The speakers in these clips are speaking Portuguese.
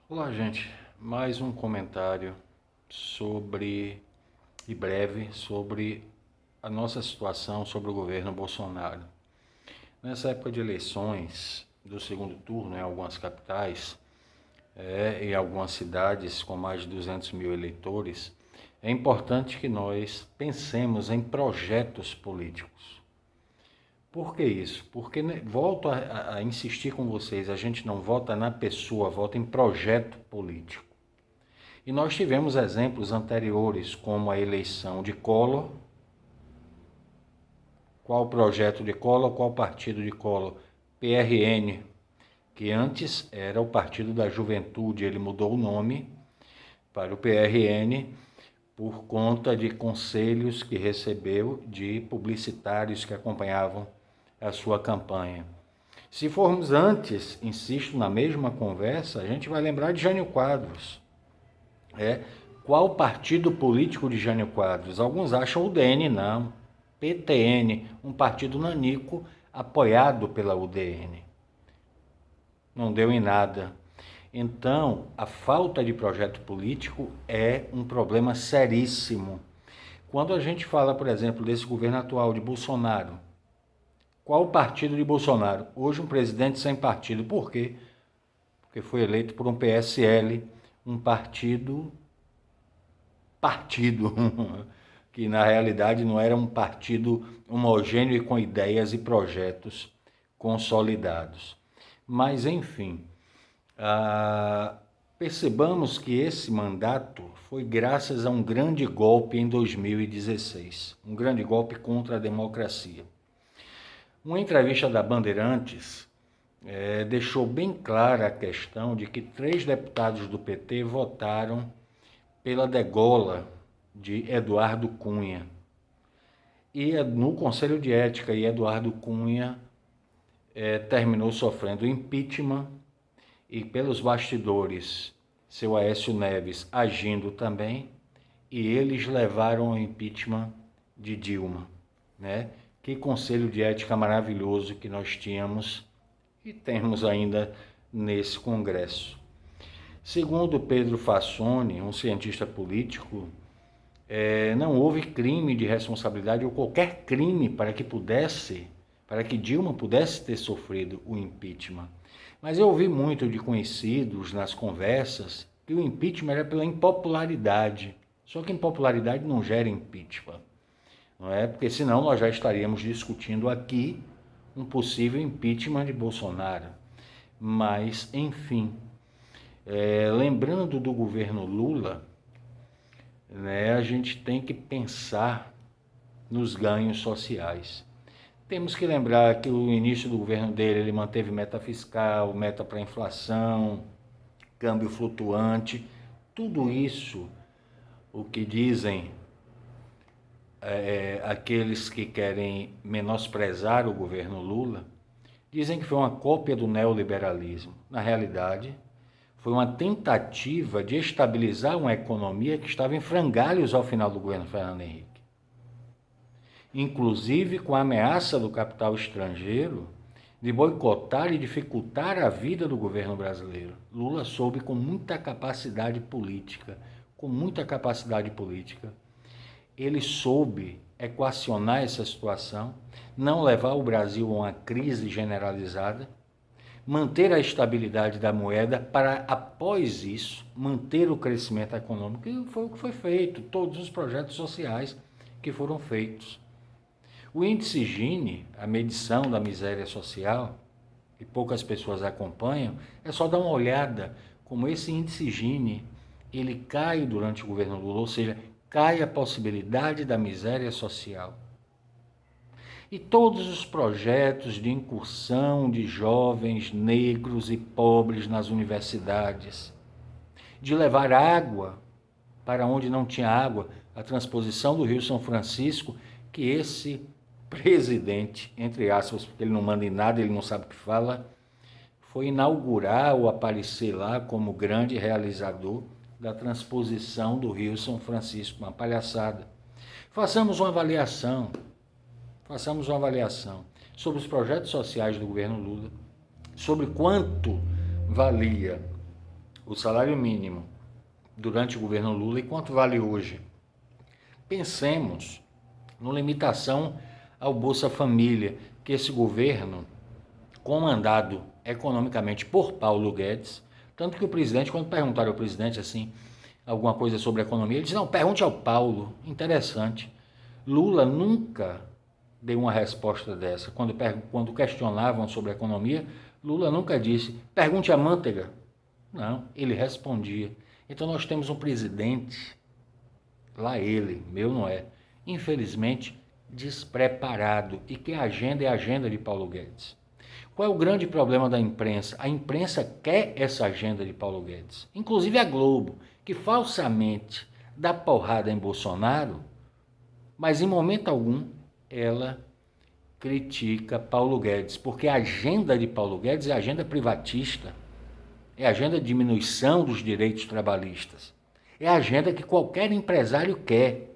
Olá, gente. Mais um comentário breve sobre a nossa situação sobre o governo Bolsonaro. Nessa época de eleições do segundo turno em algumas capitais, em algumas cidades com mais de 200 mil eleitores, é importante que nós pensemos em projetos políticos. Por que isso? Porque, volto a insistir com vocês, a gente não vota na pessoa, vota em projeto político. E nós tivemos exemplos anteriores, como a eleição de Collor. Qual o projeto de Collor? Qual o partido de Collor? PRN, que antes era o Partido da Juventude. Ele mudou o nome para o PRN por conta de conselhos que recebeu de publicitários que acompanhavam a sua campanha. Se formos antes, insisto, na mesma conversa, a gente vai lembrar de Jânio Quadros. Qual partido político de Jânio Quadros? Alguns acham o DN, não. PTN, um partido nanico apoiado pela UDN. Não deu em nada. Então, a falta de projeto político é um problema seríssimo. Quando a gente fala, por exemplo, desse governo atual de Bolsonaro, qual o partido de Bolsonaro? Hoje um presidente sem partido. Por quê? Porque foi eleito por um PSL, um partido, que na realidade não era um partido homogêneo e com ideias e projetos consolidados. Mas, enfim, percebamos que esse mandato foi graças a um grande golpe em 2016, um grande golpe contra a democracia. Uma entrevista da Bandeirantes deixou bem clara a questão de que 3 deputados do PT votaram pela degola de Eduardo Cunha. E no Conselho de Ética, Eduardo Cunha terminou sofrendo impeachment e pelos bastidores, seu Aécio Neves agindo também, e eles levaram ao impeachment de Dilma, né? Que conselho de ética maravilhoso que nós tínhamos e temos ainda nesse Congresso. Segundo Pedro Fassoni, um cientista político, não houve crime de responsabilidade ou qualquer crime para que Dilma pudesse ter sofrido o impeachment. Mas eu ouvi muito de conhecidos nas conversas que o impeachment era pela impopularidade. Só que impopularidade não gera impeachment, não é? Porque senão nós já estaríamos discutindo aqui um possível impeachment de Bolsonaro. Mas, enfim, lembrando do governo Lula, né, a gente tem que pensar nos ganhos sociais. Temos que lembrar que o início do governo dele, ele manteve meta fiscal, meta para inflação, câmbio flutuante, tudo isso, o que dizem aqueles que querem menosprezar o governo Lula, dizem que foi uma cópia do neoliberalismo. Na realidade, foi uma tentativa de estabilizar uma economia que estava em frangalhos ao final do governo Fernando Henrique. Inclusive com a ameaça do capital estrangeiro de boicotar e dificultar a vida do governo brasileiro. Lula soube com muita capacidade política, ele soube equacionar essa situação, não levar o Brasil a uma crise generalizada, manter a estabilidade da moeda para, após isso, manter o crescimento econômico. E foi o que foi feito, todos os projetos sociais que foram feitos. O índice Gini, a medição da miséria social, que poucas pessoas acompanham, é só dar uma olhada como esse índice Gini, ele cai durante o governo Lula, ou seja, cai a possibilidade da miséria social. E todos os projetos de incursão de jovens negros e pobres nas universidades, de levar água para onde não tinha água, a transposição do Rio São Francisco, que esse presidente, entre aspas, porque ele não manda em nada, ele não sabe o que fala, foi inaugurar ou aparecer lá como grande realizador da transposição do Rio São Francisco, uma palhaçada. Façamos uma avaliação sobre os projetos sociais do governo Lula, sobre quanto valia o salário mínimo durante o governo Lula e quanto vale hoje. Pensemos na limitação ao Bolsa Família, que esse governo, comandado economicamente por Paulo Guedes, tanto que o presidente, quando perguntaram ao presidente assim, alguma coisa sobre economia, ele disse, não, pergunte ao Paulo. Interessante. Lula nunca deu uma resposta dessa. Quando questionavam sobre economia, Lula nunca disse, pergunte a Manteiga. Não, ele respondia. Então nós temos um presidente, lá ele, meu não é, infelizmente despreparado, e que a agenda é a agenda de Paulo Guedes. Qual é o grande problema da imprensa? A imprensa quer essa agenda de Paulo Guedes, inclusive a Globo, que falsamente dá porrada em Bolsonaro, mas em momento algum ela critica Paulo Guedes, porque a agenda de Paulo Guedes é a agenda privatista, é a agenda de diminuição dos direitos trabalhistas, é a agenda que qualquer empresário quer,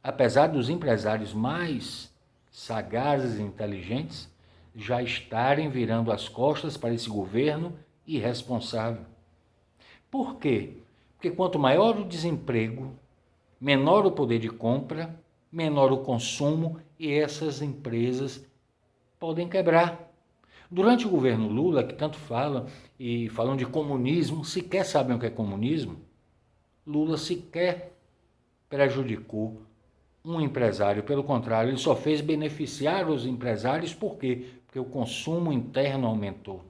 apesar dos empresários mais sagazes e inteligentes já estarem virando as costas para esse governo irresponsável. Por quê? Porque quanto maior o desemprego, menor o poder de compra, menor o consumo e essas empresas podem quebrar. Durante o governo Lula, que tanto falam e falam de comunismo, sequer sabem o que é comunismo, Lula sequer prejudicou um empresário, pelo contrário, ele só fez beneficiar os empresários, por quê? Porque o consumo interno aumentou.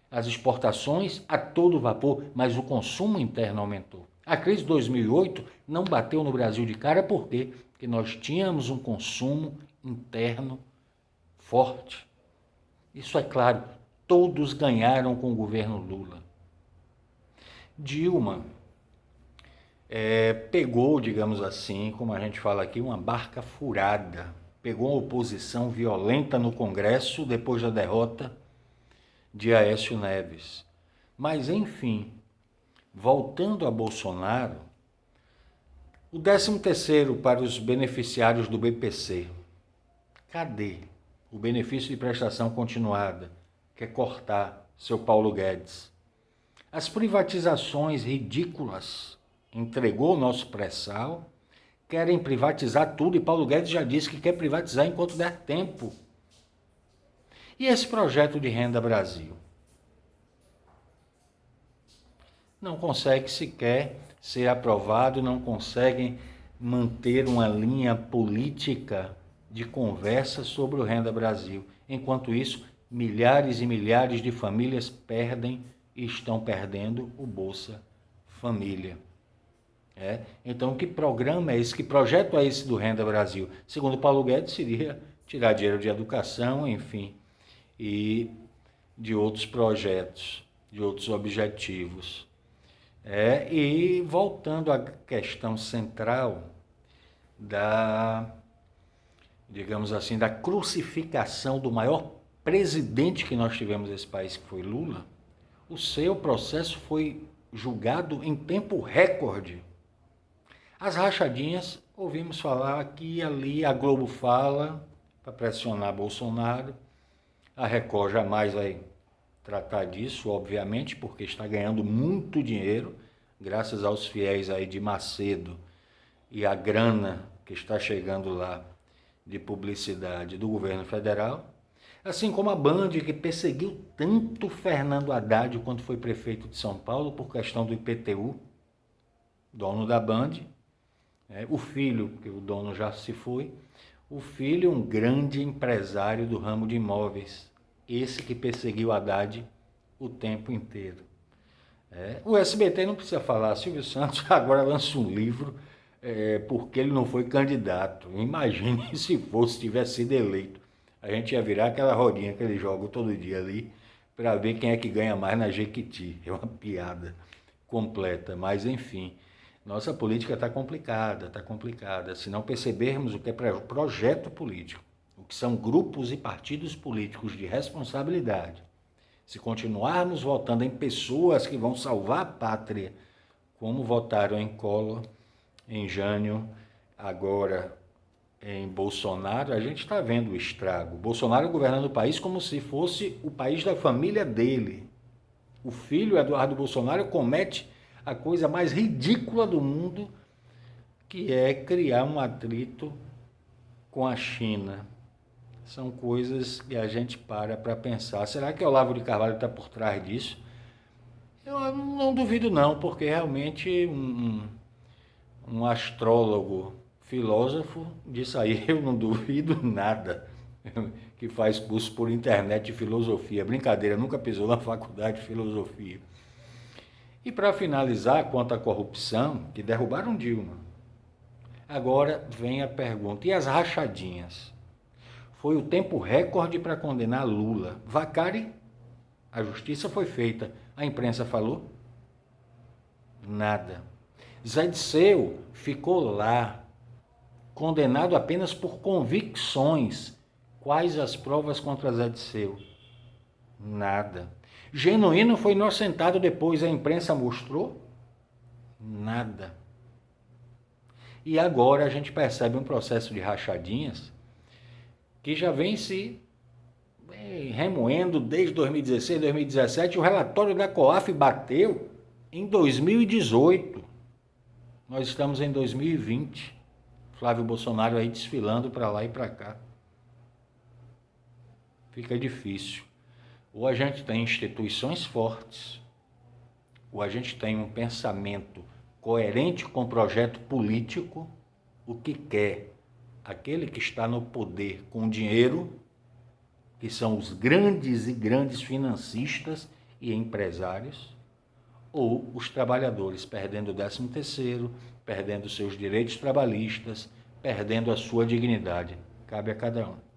As exportações a todo vapor, mas o consumo interno aumentou. A crise de 2008 não bateu no Brasil de cara, por quê? Porque nós tínhamos um consumo interno forte. Isso é claro, todos ganharam com o governo Lula. Dilma pegou, digamos assim, como a gente fala aqui, uma barca furada. Pegou uma oposição violenta no Congresso depois da derrota de Aécio Neves. Mas, enfim, voltando a Bolsonaro, o 13º para os beneficiários do BPC. Cadê o benefício de prestação continuada? Quer cortar, seu Paulo Guedes. As privatizações ridículas. Entregou o nosso pré-sal, querem privatizar tudo e Paulo Guedes já disse que quer privatizar enquanto der tempo. E esse projeto de Renda Brasil? Não consegue sequer ser aprovado, não conseguem manter uma linha política de conversa sobre o Renda Brasil. Enquanto isso, milhares e milhares de famílias perdem e estão perdendo o Bolsa Família. Então, que programa é esse, que projeto é esse do Renda Brasil? Segundo Paulo Guedes, seria tirar dinheiro de educação, enfim, e de outros projetos, de outros objetivos. E voltando à questão central digamos assim, da crucificação do maior presidente que nós tivemos nesse país, que foi Lula, o seu processo foi julgado em tempo recorde. As rachadinhas, ouvimos falar aqui e ali, a Globo fala para pressionar Bolsonaro, a Record jamais vai tratar disso, obviamente, porque está ganhando muito dinheiro, graças aos fiéis aí de Macedo e a grana que está chegando lá de publicidade do governo federal, assim como a Band, que perseguiu tanto Fernando Haddad quando foi prefeito de São Paulo por questão do IPTU, dono da Band, o filho, porque o dono já se foi, o filho, um grande empresário do ramo de imóveis, esse que perseguiu Haddad o tempo inteiro. O SBT não precisa falar, Silvio Santos agora lança um livro porque ele não foi candidato. Imagine se tivesse sido eleito. A gente ia virar aquela rodinha que eles jogam todo dia ali para ver quem é que ganha mais na Jequiti. É uma piada completa, mas enfim. Nossa política está complicada. Se não percebermos o que é projeto político, o que são grupos e partidos políticos de responsabilidade, se continuarmos votando em pessoas que vão salvar a pátria, como votaram em Collor, em Jânio, agora em Bolsonaro, a gente está vendo o estrago. Bolsonaro governando o país como se fosse o país da família dele. O filho Eduardo Bolsonaro comete a coisa mais ridícula do mundo, que é criar um atrito com a China. São coisas que a gente para pensar. Será que o Olavo de Carvalho está por trás disso? Eu não duvido não, porque realmente um astrólogo, filósofo, disse aí, eu não duvido nada, que faz curso por internet de filosofia. Brincadeira, nunca pisou na faculdade de filosofia. E para finalizar, quanto à corrupção, que derrubaram Dilma, agora vem a pergunta, e as rachadinhas? Foi o tempo recorde para condenar Lula. Vacari, a justiça foi feita. A imprensa falou? Nada. Zé Disseu ficou lá, condenado apenas por convicções. Quais as provas contra Zé Disseu? Nada. Genuíno foi inocentado depois, a imprensa mostrou? Nada. E agora a gente percebe um processo de rachadinhas que já vem se remoendo desde 2016, 2017. O relatório da COAF bateu em 2018. Nós estamos em 2020. Flávio Bolsonaro aí desfilando para lá e para cá. Fica difícil. Ou a gente tem instituições fortes, ou a gente tem um pensamento coerente com o projeto político, o que quer aquele que está no poder com dinheiro, que são os grandes e grandes financistas e empresários, ou os trabalhadores perdendo o 13º, perdendo seus direitos trabalhistas, perdendo a sua dignidade. Cabe a cada um.